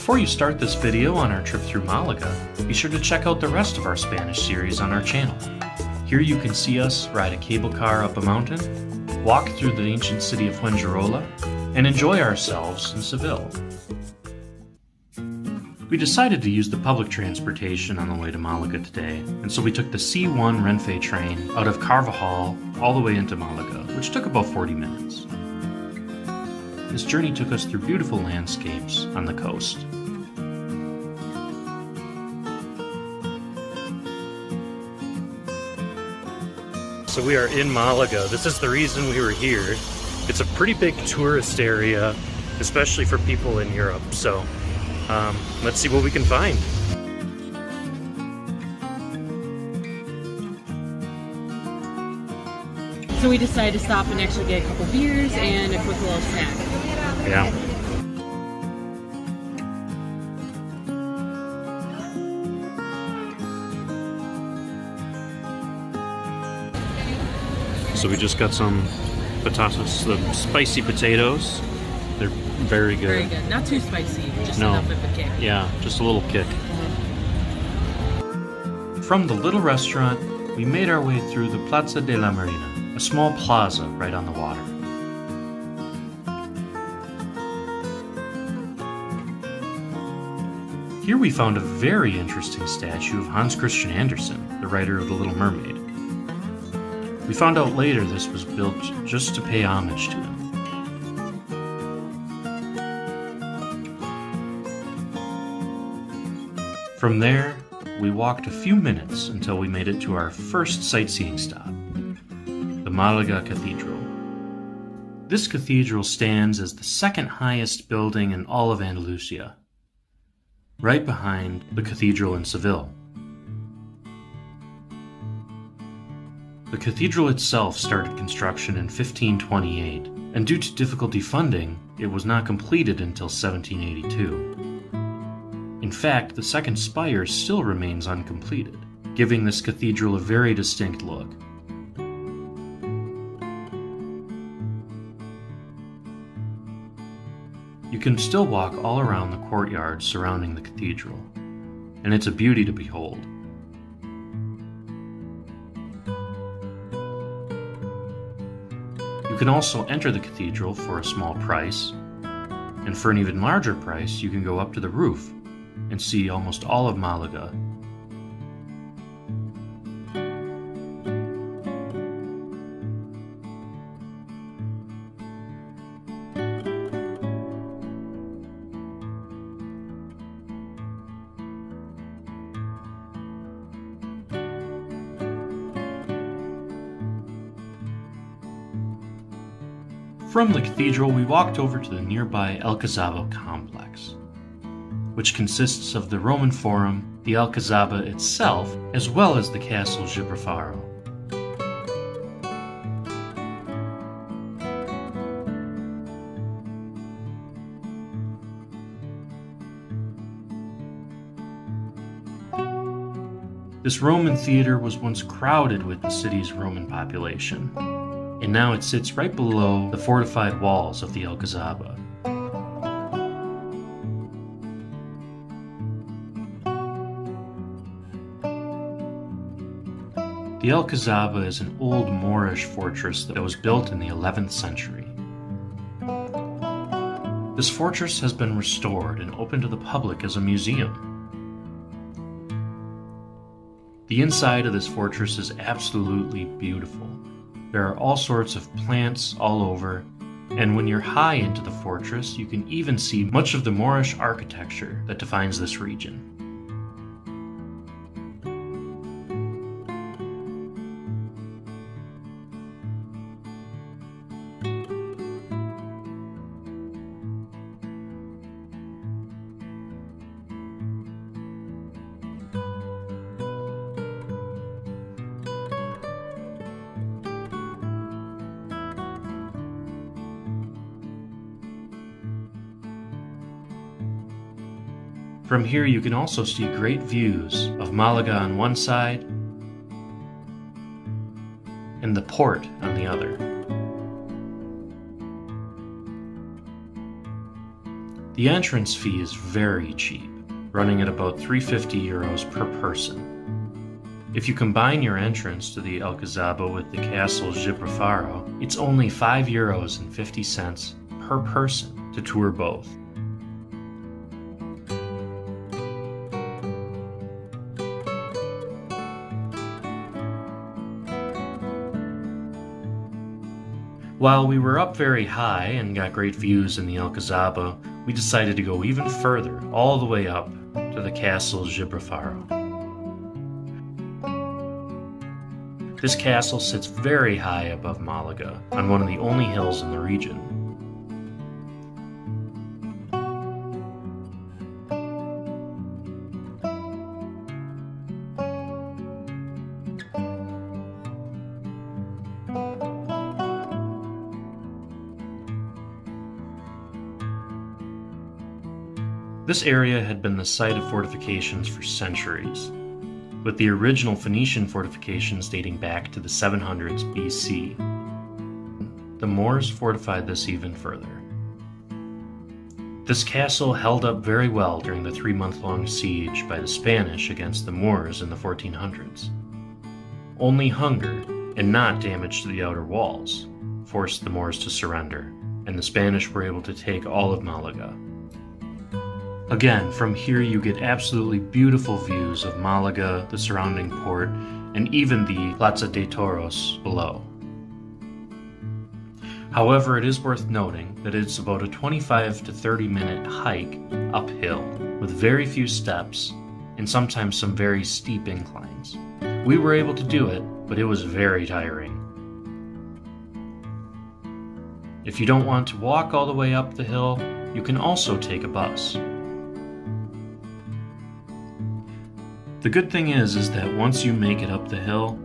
Before you start this video on our trip through Malaga, be sure to check out the rest of our Spanish series on our channel. Here you can see us ride a cable car up a mountain, walk through the ancient city of Fuengirola, and enjoy ourselves in Seville. We decided to use the public transportation on the way to Malaga today, and so we took the C1 Renfe train out of Carvajal all the way into Malaga, which took about 40 minutes. This journey took us through beautiful landscapes on the coast. So we are in Malaga. This is the reason we were here. It's a pretty big tourist area, especially for people in Europe. So let's see what we can find. So we decided to stop and actually get a couple beers and a quick little snack. Yeah. So we just got some patatas, the spicy potatoes. They're very good. Very good. Not too spicy, just enough of a kick. Yeah, just a little kick. From the little restaurant, we made our way through the Plaza de la Marina, a small plaza right on the water. Here we found a very interesting statue of Hans Christian Andersen, the writer of The Little Mermaid. We found out later this was built just to pay homage to him. From there, we walked a few minutes until we made it to our first sightseeing stop, the Malaga Cathedral. This cathedral stands as the second highest building in all of Andalusia, right behind the cathedral in Seville. The cathedral itself started construction in 1528, and due to difficulty funding, it was not completed until 1782. In fact, the second spire still remains uncompleted, giving this cathedral a very distinct look. You can still walk all around the courtyard surrounding the cathedral, and it's a beauty to behold. You can also enter the cathedral for a small price, and for an even larger price, you can go up to the roof and see almost all of Malaga. From the cathedral, we walked over to the nearby Alcazaba complex, which consists of the Roman Forum, the Alcazaba itself, as well as the castle Gibralfaro. This Roman theater was once crowded with the city's Roman population, and now it sits right below the fortified walls of the Alcazaba. The Alcazaba is an old Moorish fortress that was built in the 11th century. This fortress has been restored and open to the public as a museum. The inside of this fortress is absolutely beautiful. There are all sorts of plants all over, and when you're high into the fortress, you can even see much of the Moorish architecture that defines this region. From here you can also see great views of Malaga on one side and the port on the other. The entrance fee is very cheap, running at about €350 per person. If you combine your entrance to the Alcazaba with the castle Gibralfaro, it's only €5.50 per person to tour both. While we were up very high and got great views in the Alcazaba, we decided to go even further, all the way up to the castle Gibralfaro. This castle sits very high above Malaga, on one of the only hills in the region. This area had been the site of fortifications for centuries, with the original Phoenician fortifications dating back to the 700s BC. The Moors fortified this even further. This castle held up very well during the 3-month-long siege by the Spanish against the Moors in the 1400s. Only hunger, and not damage to the outer walls, forced the Moors to surrender, and the Spanish were able to take all of Malaga. Again, from here you get absolutely beautiful views of Malaga, the surrounding port, and even the Plaza de Toros below. However, it is worth noting that it's about a 25 to 30 minute hike uphill, with very few steps, and sometimes some very steep inclines. We were able to do it, but it was very tiring. If you don't want to walk all the way up the hill, you can also take a bus. The good thing is that once you make it up the hill,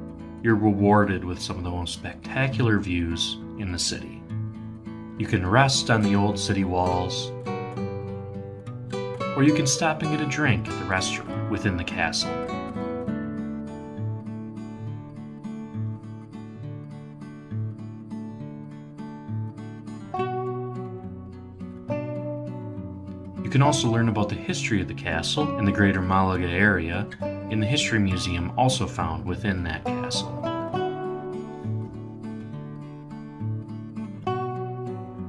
you're rewarded with some of the most spectacular views in the city. You can rest on the old city walls, or you can stop and get a drink at the restaurant within the castle. You can also learn about the history of the castle in the greater Malaga area in the History Museum also found within that castle.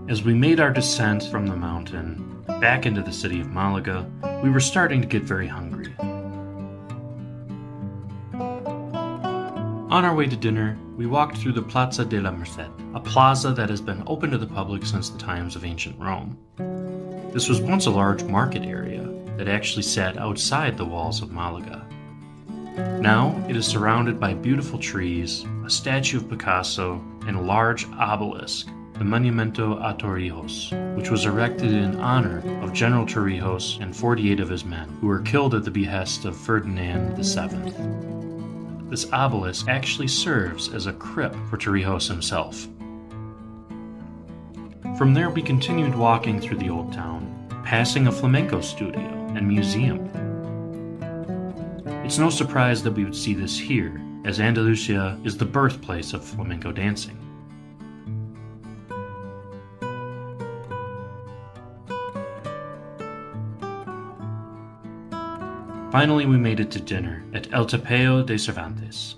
As we made our descent from the mountain back into the city of Malaga, we were starting to get very hungry. On our way to dinner, we walked through the Plaza de la Merced, a plaza that has been open to the public since the times of ancient Rome. This was once a large market area that actually sat outside the walls of Malaga. Now it is surrounded by beautiful trees, a statue of Picasso, and a large obelisk, the Monumento a Torrijos, which was erected in honor of General Torrijos and 48 of his men, who were killed at the behest of Ferdinand VII. This obelisk actually serves as a crypt for Torrijos himself. From there we continued walking through the old town, passing a flamenco studio and museum. It's no surprise that we would see this here, as Andalusia is the birthplace of flamenco dancing. Finally, we made it to dinner at El Tapeo de Cervantes.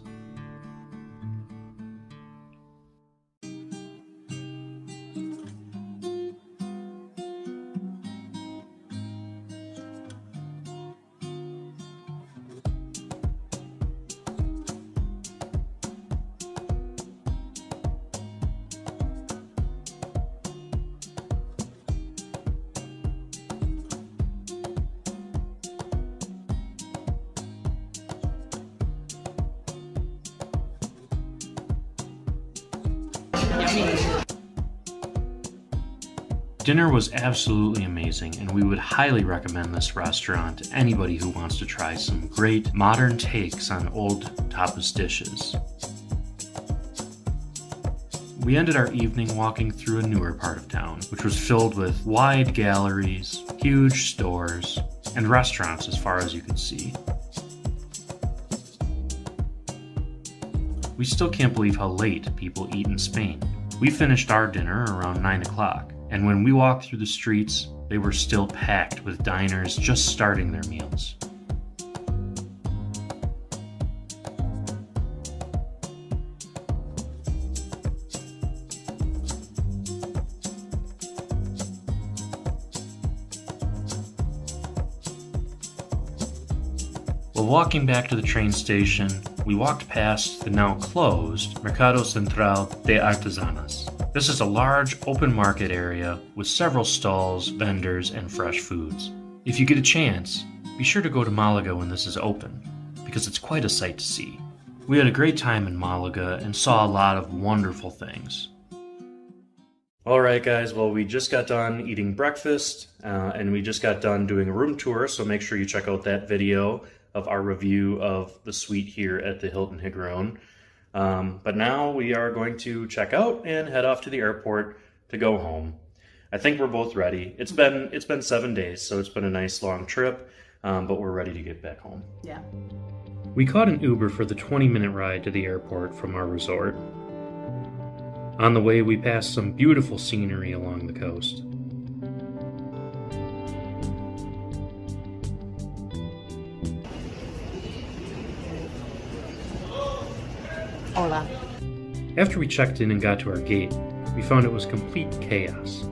Dinner was absolutely amazing, and we would highly recommend this restaurant to anybody who wants to try some great modern takes on old tapas dishes. We ended our evening walking through a newer part of town, which was filled with wide galleries, huge stores, and restaurants as far as you could see. We still can't believe how late people eat in Spain. We finished our dinner around 9 o'clock, and when we walked through the streets, they were still packed with diners just starting their meals. While walking back to the train station, we walked past the now closed Mercado Central de Artesanas. This is a large open market area with several stalls, vendors, and fresh foods. If you get a chance, be sure to go to Malaga when this is open, because it's quite a sight to see. We had a great time in Malaga and saw a lot of wonderful things. Alright guys, well we just got done eating breakfast and we just got done doing a room tour, so make sure you check out that video of our review of the suite here at the Hilton Higueron. But now we are going to check out and head off to the airport to go home. I think we're both ready. It's been 7 days, so it's been a nice long trip, but we're ready to get back home. Yeah. We caught an Uber for the 20-minute ride to the airport from our resort. On the way, we passed some beautiful scenery along the coast. Hola. After we checked in and got to our gate, we found it was complete chaos.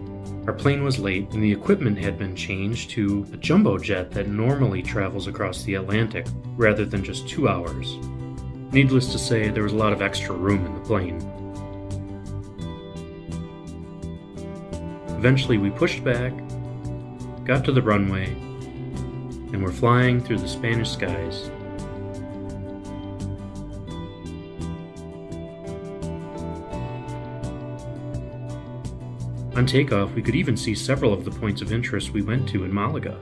Our plane was late and the equipment had been changed to a jumbo jet that normally travels across the Atlantic rather than just 2 hours. Needless to say, there was a lot of extra room in the plane. Eventually we pushed back, got to the runway, and were flying through the Spanish skies. On takeoff, we could even see several of the points of interest we went to in Malaga.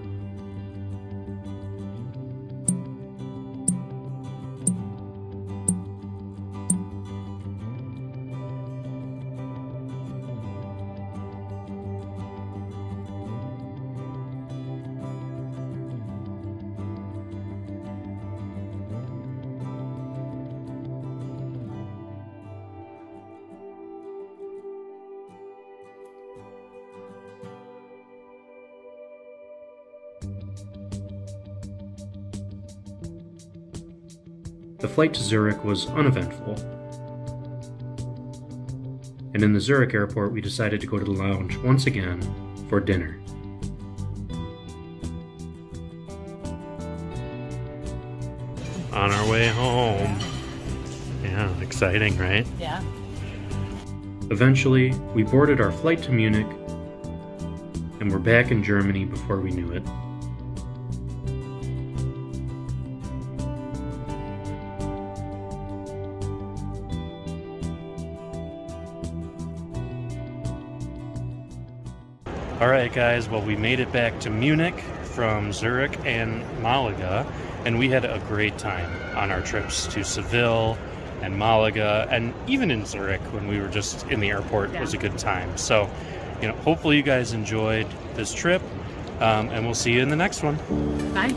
The flight to Zurich was uneventful, and in the Zurich airport we decided to go to the lounge once again for dinner. On our way home. Yeah, exciting, right? Yeah. Eventually, we boarded our flight to Munich, and we're back in Germany before we knew it. Alright guys, well we made it back to Munich from Zurich and Malaga, and we had a great time on our trips to Seville and Malaga, and even in Zurich when we were just in the airport. It was a good time. So, hopefully you guys enjoyed this trip, and we'll see you in the next one. Bye.